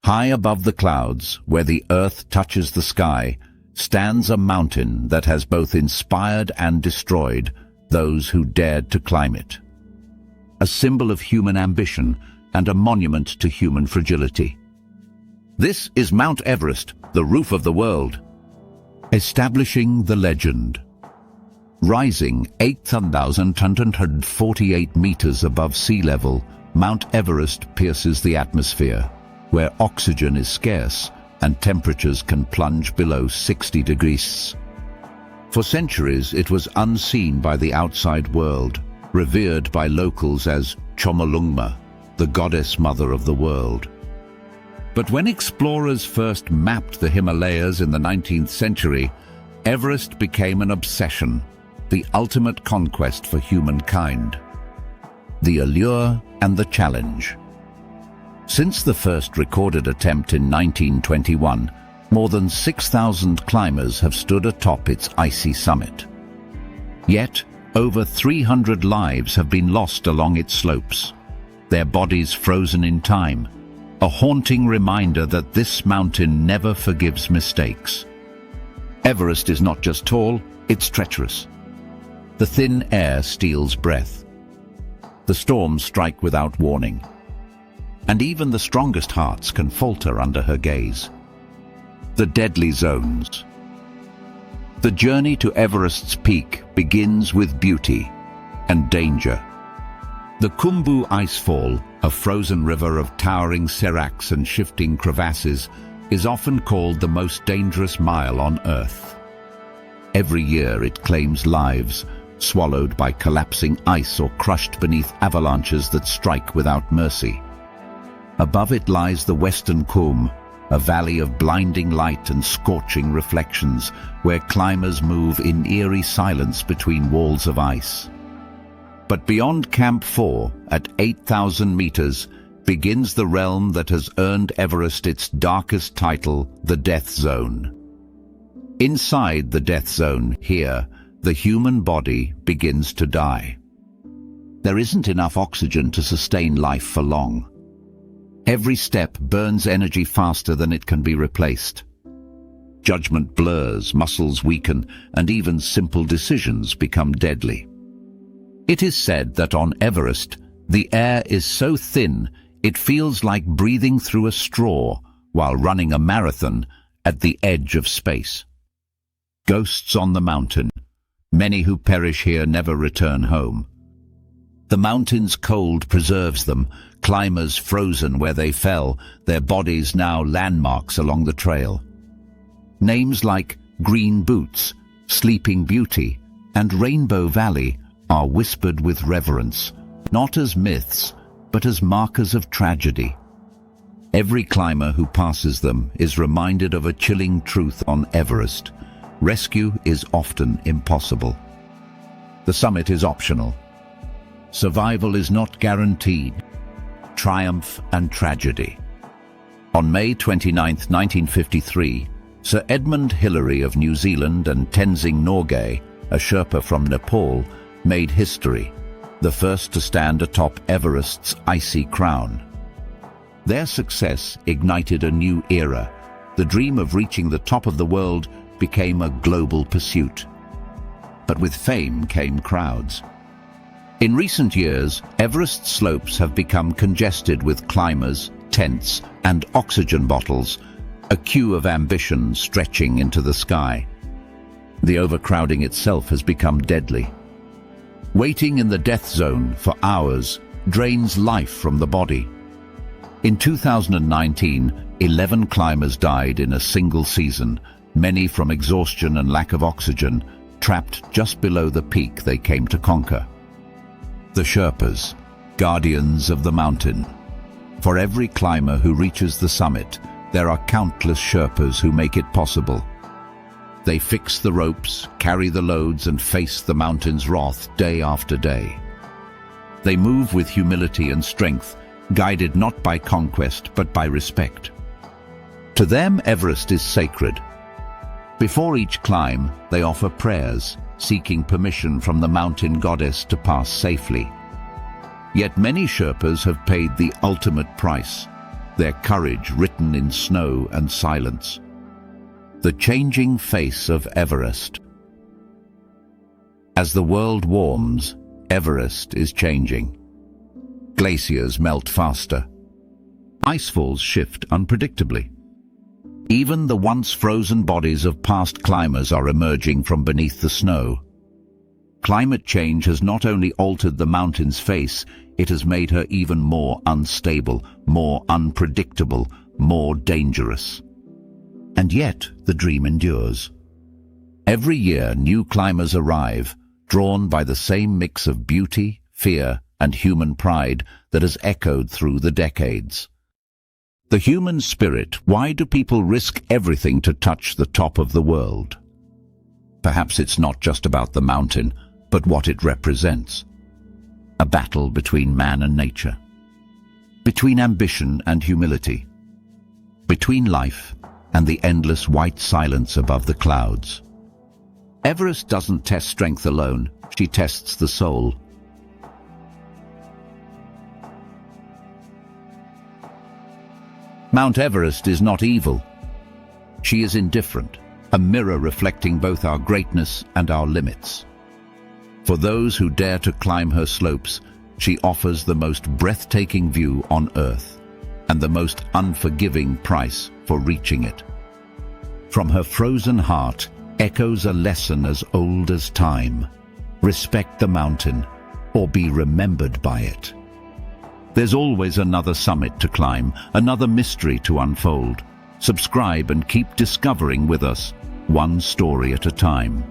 High above the clouds, where the earth touches the sky, stands a mountain that has both inspired and destroyed those who dared to climb it. A symbol of human ambition and a monument to human fragility. This is Mount Everest, the roof of the world. Establishing the legend. Rising 8,148 meters above sea level, Mount Everest pierces the atmosphere, where oxygen is scarce and temperatures can plunge below 60 degrees. For centuries it was unseen by the outside world, revered by locals as Chomolungma, the goddess mother of the world. But when explorers first mapped the Himalayas in the 19th century, Everest became an obsession, the ultimate conquest for humankind. The allure and the challenge. Since the first recorded attempt in 1921, more than 6,000 climbers have stood atop its icy summit. Yet, over 300 lives have been lost along its slopes, their bodies frozen in time, a haunting reminder that this mountain never forgives mistakes. Everest is not just tall, it's treacherous. The thin air steals breath. The storms strike without warning. And even the strongest hearts can falter under her gaze. The deadly zones. The journey to Everest's peak begins with beauty and danger. The Khumbu Icefall, a frozen river of towering seracs and shifting crevasses, is often called the most dangerous mile on Earth. Every year it claims lives, swallowed by collapsing ice or crushed beneath avalanches that strike without mercy. Above it lies the Western Khum, a valley of blinding light and scorching reflections, where climbers move in eerie silence between walls of ice. But beyond Camp 4, at 8,000 meters, begins the realm that has earned Everest its darkest title, the Death Zone. Inside the Death Zone, here, the human body begins to die. There isn't enough oxygen to sustain life for long. Every step burns energy faster than it can be replaced. Judgment blurs, muscles weaken, and even simple decisions become deadly. It is said that on Everest, the air is so thin it feels like breathing through a straw while running a marathon at the edge of space. Ghosts on the mountain. Many who perish here never return home. The mountain's cold preserves them, climbers frozen where they fell, their bodies now landmarks along the trail. Names like Green Boots, Sleeping Beauty, and Rainbow Valley are whispered with reverence, not as myths, but as markers of tragedy. Every climber who passes them is reminded of a chilling truth on Everest. Rescue is often impossible. The summit is optional. Survival is not guaranteed. Triumph and tragedy. On May 29, 1953, Sir Edmund Hillary of New Zealand and Tenzing Norgay, a Sherpa from Nepal, made history, the first to stand atop Everest's icy crown. Their success ignited a new era. The dream of reaching the top of the world became a global pursuit. But with fame came crowds. In recent years, Everest slopes have become congested with climbers, tents, and oxygen bottles, a queue of ambition stretching into the sky. The overcrowding itself has become deadly. Waiting in the death zone for hours drains life from the body. In 2019, 11 climbers died in a single season, many from exhaustion and lack of oxygen, trapped just below the peak they came to conquer. The Sherpas, guardians of the mountain. For every climber who reaches the summit, there are countless Sherpas who make it possible. They fix the ropes, carry the loads, and face the mountain's wrath day after day. They move with humility and strength, guided not by conquest but by respect. To them, Everest is sacred. Before each climb, they offer prayers, seeking permission from the mountain goddess to pass safely. Yet many Sherpas have paid the ultimate price, their courage written in snow and silence. The changing face of Everest. As the world warms, Everest is changing. Glaciers melt faster. Icefalls shift unpredictably. Even the once frozen bodies of past climbers are emerging from beneath the snow. Climate change has not only altered the mountain's face, it has made her even more unstable, more unpredictable, more dangerous. And yet, the dream endures. Every year, new climbers arrive, drawn by the same mix of beauty, fear, and human pride that has echoed through the decades. The human spirit. Why do people risk everything to touch the top of the world? Perhaps it's not just about the mountain, but what it represents. A battle between man and nature. Between ambition and humility. Between life and the endless white silence above the clouds. Everest doesn't test strength alone, she tests the soul. Mount Everest is not evil. She is indifferent, a mirror reflecting both our greatness and our limits. For those who dare to climb her slopes, she offers the most breathtaking view on Earth and the most unforgiving price for reaching it. From her frozen heart echoes a lesson as old as time. Respect the mountain, or be remembered by it. There's always another summit to climb, another mystery to unfold. Subscribe and keep discovering with us, one story at a time.